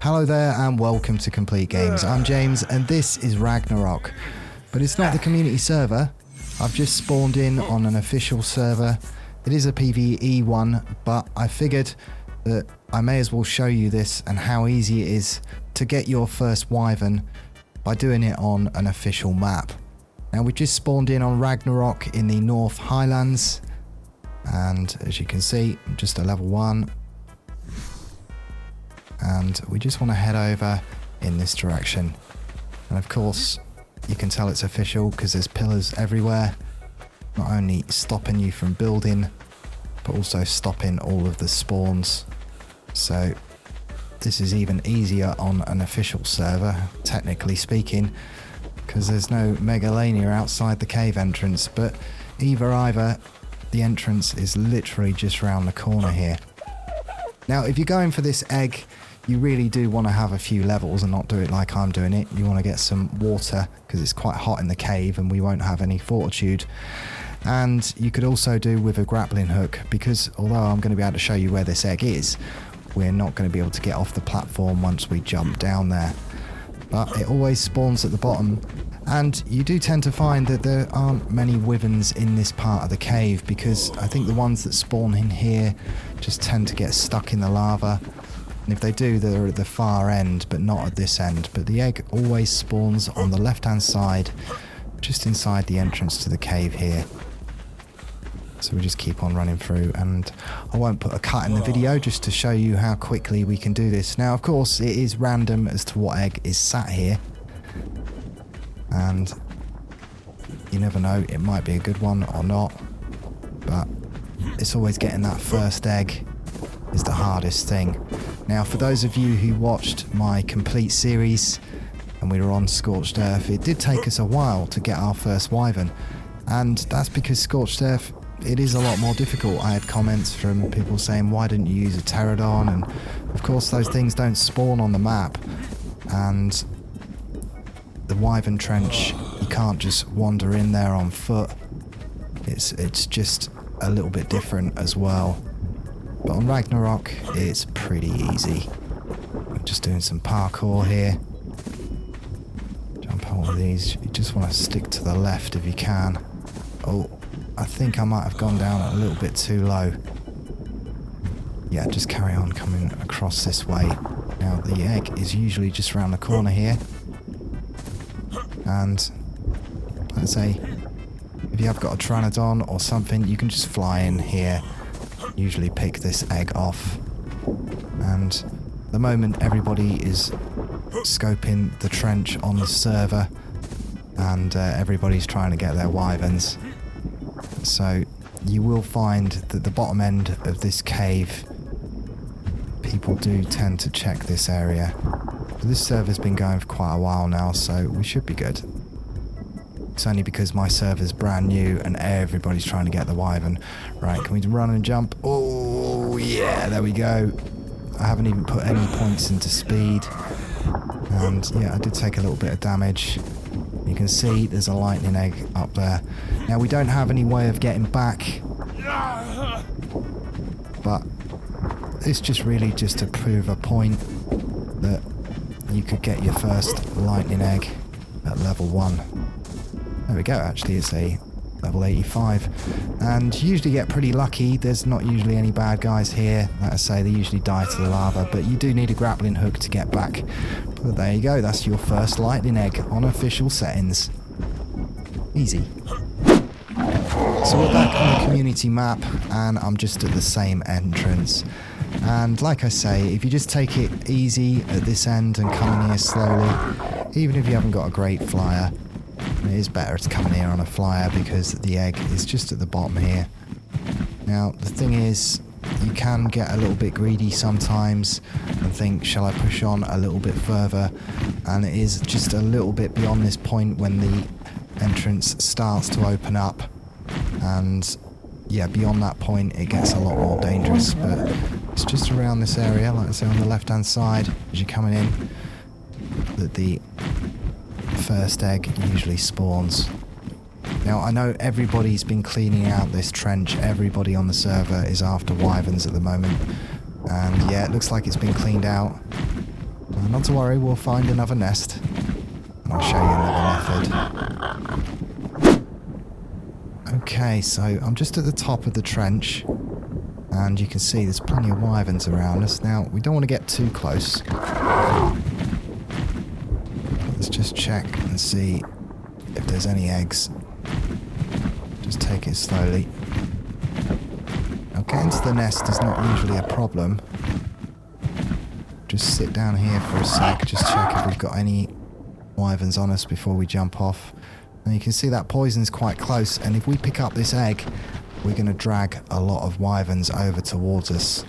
Hello there and welcome to Complete Games. I'm James and this is Ragnarok. But it's not the community server. I've just spawned in on an official server. It is a PvE one, but I figured that I may as well show you this and how easy it is to get your first wyvern by doing it on an official map. Now we just spawned in on Ragnarok in the North Highlands, and as you can see, I'm just a level 1. And we just want to head over in this direction. And of course, you can tell it's official because there's pillars everywhere, not only stopping you from building, but also stopping all of the spawns. So this is even easier on an official server, technically speaking, because there's no megalania outside the cave entrance, but either, the entrance is literally just around the corner here. Now, if you're going for this egg, you really do want to have a few levels and not do it like I'm doing it. You want to get some water because it's quite hot in the cave and we won't have any fortitude. And you could also do with a grappling hook, because although I'm going to be able to show you where this egg is, we're not going to be able to get off the platform once we jump down there. But it always spawns at the bottom, and you do tend to find that there aren't many wyverns in this part of the cave, because I think the ones that spawn in here just tend to get stuck in the lava. And if they do, they're at the far end, but not at this end. But the egg always spawns on the left-hand side, just inside the entrance to the cave here. So we just keep on running through, and I won't put a cut in the video just to show you how quickly we can do this. Now, of course, it is random as to what egg is sat here. And you never know, it might be a good one or not. But it's always getting that first egg is the hardest thing. Now, for those of you who watched my complete series and we were on Scorched Earth, it did take us a while to get our first wyvern, and that's because Scorched Earth, it is a lot more difficult. I had comments from people saying, why didn't you use a pterodon? And of course those things don't spawn on the map, and the wyvern trench, you can't just wander in there on foot. It's just a little bit different as well. But on Ragnarok, it's pretty easy. I'm just doing some parkour here. Jump out of these. You just want to stick to the left if you can. Oh, I think I might have gone down a little bit too low. Yeah, just carry on coming across this way. Now, the egg is usually just around the corner here. And, let's say, if you have got a pteranodon or something, you can just fly in here. Usually pick this egg off, and the moment everybody is scoping the trench on the server, and everybody's trying to get their wyverns, so you will find that the bottom end of this cave, people do tend to check this area. But this server's been going for quite a while now, so we should be good. It's only because my server's brand new and everybody's trying to get the wyvern. Right, can we run and jump? Oh, yeah, there we go. I haven't even put any points into speed. And yeah, I did take a little bit of damage. You can see there's a lightning egg up there. Now, we don't have any way of getting back, but it's just really just to prove a point that you could get your first lightning egg at level 1. There we go, actually it's a level 85. And you usually get pretty lucky. There's not usually any bad guys here. Like I say, they usually die to the lava, but you do need a grappling hook to get back. But there you go, that's your first lightning egg on official settings. Easy. So we're back on the community map, and I'm just at the same entrance. And like I say, if you just take it easy at this end and come in here slowly, even if you haven't got a great flyer, it is better to come in here on a flyer because the egg is just at the bottom here. Now, the thing is, you can get a little bit greedy sometimes and think, shall I push on a little bit further? And it is just a little bit beyond this point when the entrance starts to open up. And yeah, beyond that point, it gets a lot more dangerous. But it's just around this area, like I say, on the left-hand side, as you're coming in, that the first egg usually spawns. Now, I know everybody's been cleaning out this trench. Everybody on the server is after wyverns at the moment. And yeah, it looks like it's been cleaned out. Not to worry, we'll find another nest. And I'll show you another method. Okay, so I'm just at the top of the trench. And you can see there's plenty of wyverns around us. Now, we don't want to get too close. Let's just check and see if there's any eggs. Just take it slowly. Now, getting to the nest is not usually a problem. Just sit down here for a sec, just check if we've got any wyverns on us before we jump off. And you can see that poison's quite close, and if we pick up this egg, we're going to drag a lot of wyverns over towards us.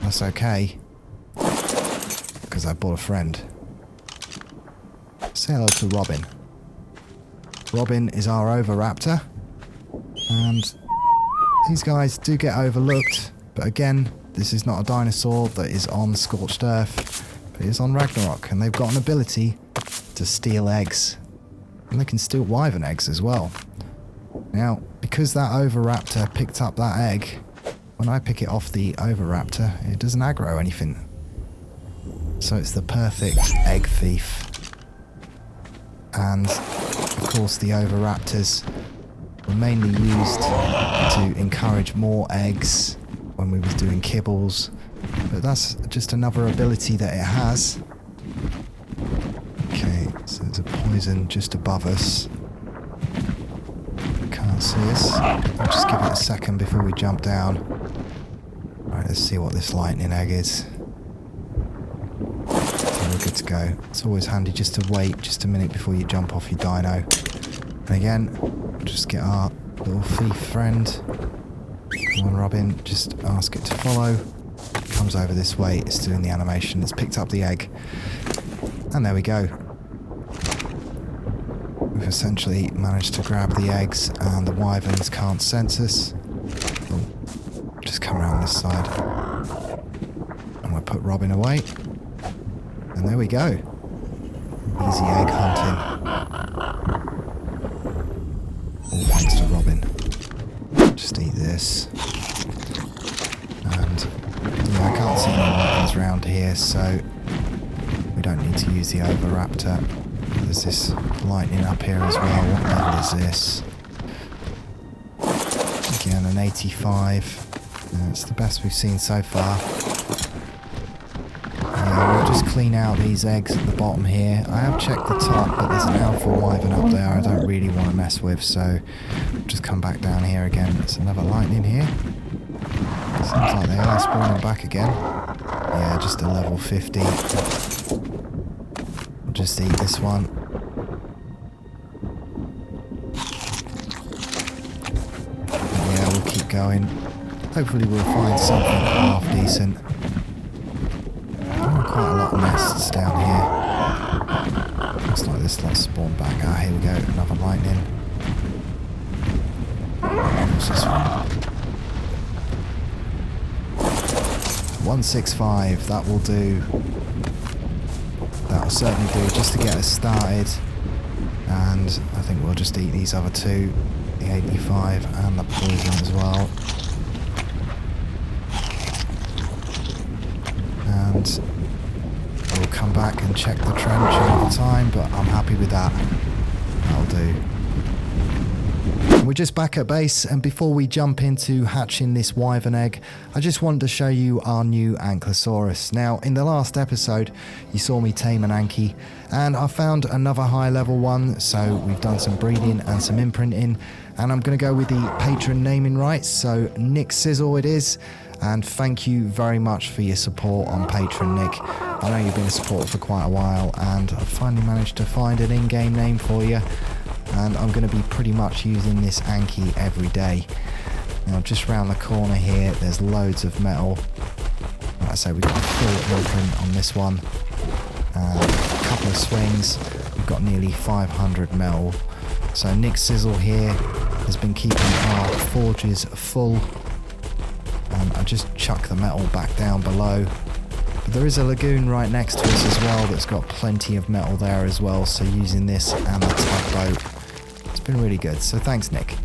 That's okay, because I brought a friend. Say hello to Robin. Robin is our Oviraptor, and these guys do get overlooked, but again, this is not a dinosaur that is on Scorched Earth, but it is on Ragnarok, and they've got an ability to steal eggs. And they can steal wyvern eggs as well. Now, because that Oviraptor picked up that egg, when I pick it off the Oviraptor, it doesn't aggro anything. So it's the perfect egg thief. And, of course, the Oviraptors were mainly used to encourage more eggs when we was doing kibbles. But that's just another ability that it has. Okay, so there's a poison just above us. Can't see us. I'll just give it a second before we jump down. Right, let's see what this lightning egg is. So we're good to go. It's always handy just to wait just a minute before you jump off your dino. And again, just get our little thief friend. Come on, Robin, just ask it to follow. It comes over this way, it's doing the animation, it's picked up the egg. And there we go. We've essentially managed to grab the eggs and the wyverns can't sense us. Oh, just come around this side. And we'll put Robin away. And there we go. Easy egg hunting. All thanks to Robin. Just eat this. And yeah, I can't see any wyverns around here, so we don't need to use the Oviraptor. There's this lightning up here as well. What level is this? Again, an 85. It's the best we've seen so far. Yeah, we'll just clean out these eggs at the bottom here. I have checked the top, but there's an alpha wyvern up there I don't really want to mess with, so just come back down here again. There's another lightning here. Seems like they are spawning back again. Yeah, just a level 50. Just eat this one. But yeah, we'll keep going. Hopefully we'll find something half decent. Quite a lot of nests down here. Looks like this lot spawned back. Ah, here we go. Another lightning. What's this one? 165. That will do. That'll certainly do just to get us started. And I think we'll just eat these other two. The 85 and the poison as well. And we'll come back and check the trench another time, but I'm happy with that. That'll do. We're just back at base, and before we jump into hatching this wyvern egg, I just wanted to show you our new Ankylosaurus. Now, in the last episode, you saw me tame an Anky, and I found another high level one, so we've done some breeding and some imprinting, and I'm going to go with the patron naming rights, so Nick Sizzle it is. And thank you very much for your support on Patreon, Nick. I know you've been a supporter for quite a while, and I've finally managed to find an in-game name for you. And I'm going to be pretty much using this Anky every day. Now, just round the corner here, there's loads of metal. Like I say, we've got a full imprint on this one. And a couple of swings, we've got nearly 500 metal. So Nick Sizzle here has been keeping our forges full. I just chuck the metal back down below. But there is a lagoon right next to us as well that's got plenty of metal there as well, so using this and the tugboat, it's been really good, so thanks Nick.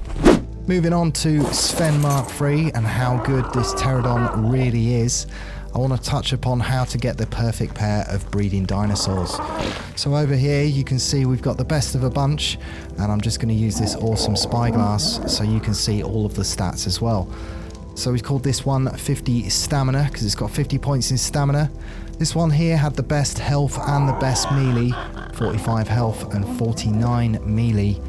Moving on to Sven Mark III and how good this pterodon really is. I want to touch upon how to get the perfect pair of breeding dinosaurs. So over here you can see we've got the best of a bunch, and I'm just going to use this awesome SpyGlass so you can see all of the stats as well. So we've called this one 50 stamina because it's got 50 points in stamina. This one here had the best health and the best melee, 45 health and 49 melee.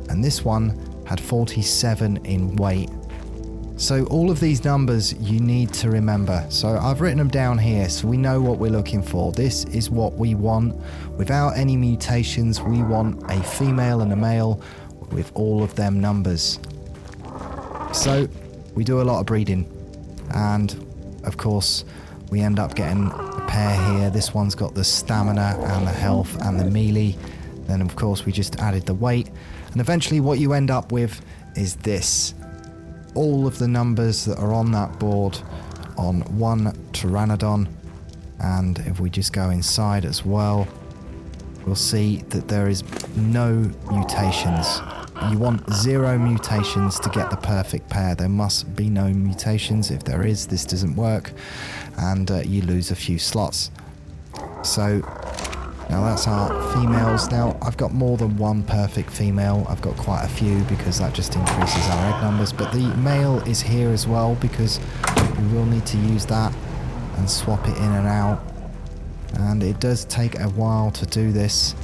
And this one had 47 in weight. So all of these numbers you need to remember. So I've written them down here so we know what we're looking for. This is what we want. Without any mutations, we want a female and a male with all of them numbers. So we do a lot of breeding, and of course we end up getting a pair here. This one's got the stamina and the health and the melee. Then of course we just added the weight, and eventually what you end up with is this. All of the numbers that are on that board on one Pteranodon. And if we just go inside as well, we'll see that there is no mutations. You want 0 mutations to get the perfect pair. There must be no mutations. If there is, this doesn't work, and you lose a few slots. So now that's our females. Now I've got more than one perfect female. I've got quite a few because that just increases our egg numbers. But the male is here as well because we will need to use that and swap it in and out. And it does take a while to do this.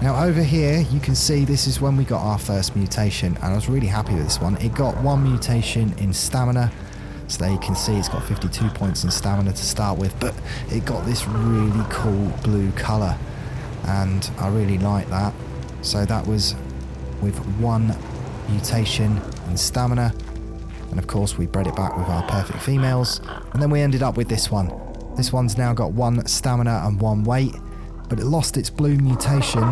Now over here you can see this is when we got our first mutation, and I was really happy with this one. It got one mutation in stamina, so there you can see it's got 52 points in stamina to start with, but it got this really cool blue colour, and I really like that. So that was with one mutation in stamina, and of course we bred it back with our perfect females, and then we ended up with this one. This one's now got one stamina and one weight, but it lost its blue mutation.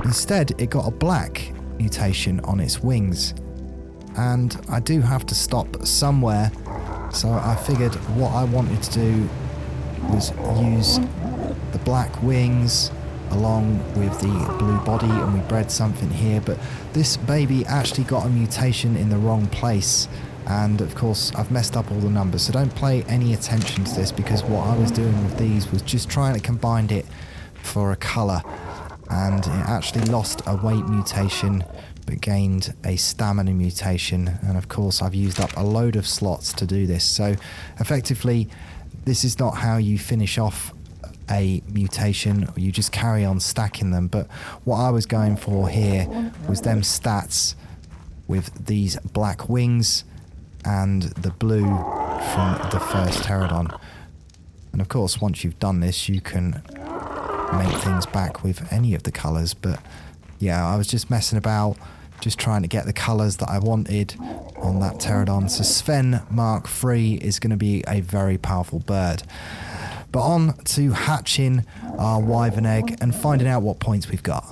Instead, it got a black mutation on its wings. And I do have to stop somewhere, so I figured what I wanted to do was use the black wings along with the blue body, and we bred something here, but this baby actually got a mutation in the wrong place. And of course I've messed up all the numbers, so don't pay any attention to this, because what I was doing with these was just trying to combine it for a colour, and it actually lost a weight mutation but gained a stamina mutation. And of course I've used up a load of slots to do this, so effectively this is not how you finish off a mutation. You just carry on stacking them. But what I was going for here was them stats with these black wings and the blue from the first pterodon. And of course once you've done this you can make things back with any of the colours, but yeah, I was just messing about, just trying to get the colours that I wanted on that pterodon. So Sven Mark III is going to be a very powerful bird. But on to hatching our wyvern egg and finding out what points we've got.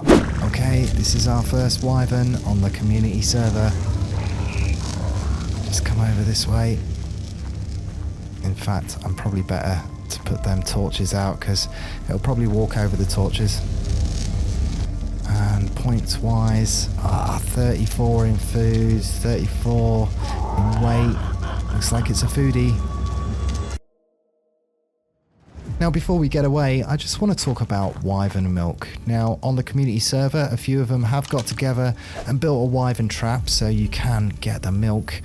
Okay, this is our first wyvern on the community server. Just come over this way. In fact, I'm probably better to put them torches out because it'll probably walk over the torches. And points wise, 34 in food, 34 in weight. Looks like it's a foodie. Now before we get away, I just want to talk about wyvern milk. Now on the community server, a few of them have got together and built a wyvern trap so you can get the milk.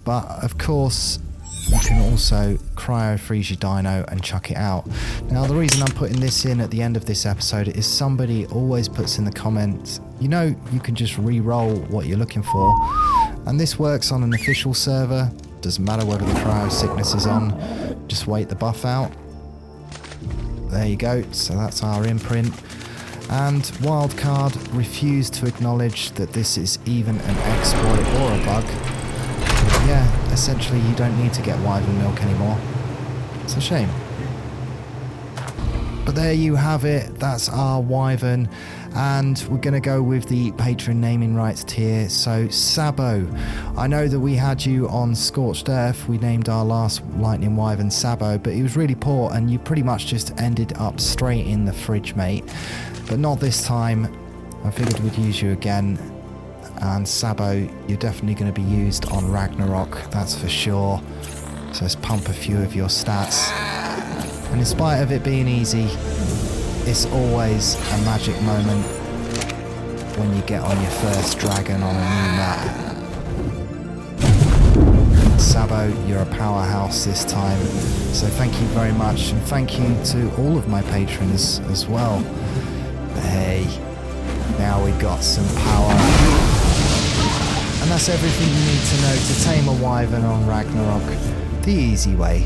But of course, you can also cryo-freeze your dino and chuck it out. Now the reason I'm putting this in at the end of this episode is somebody always puts in the comments, you know, you can just re-roll what you're looking for. And this works on an official server. Doesn't matter whether the cryo sickness is on, just wait the buff out. There you go, so that's our imprint. And Wildcard refused to acknowledge that this is even an exploit or a bug. Yeah, essentially you don't need to get wyvern milk anymore. It's a shame. But there you have it, that's our wyvern. And we're going to go with the patron naming rights tier. So Sabo, I know that we had you on Scorched Earth. We named our last lightning wyvern Sabo, but he was really poor and you pretty much just ended up straight in the fridge, mate. But not this time. I figured we'd use you again. And Sabo, you're definitely going to be used on Ragnarok, that's for sure. So let's pump a few of your stats. And in spite of it being easy, it's always a magic moment when you get on your first dragon on a new map. Sabo, you're a powerhouse this time, so thank you very much, and thank you to all of my patrons as well. Hey, now we've got some power. And that's everything you need to know to tame a wyvern on Ragnarok the easy way.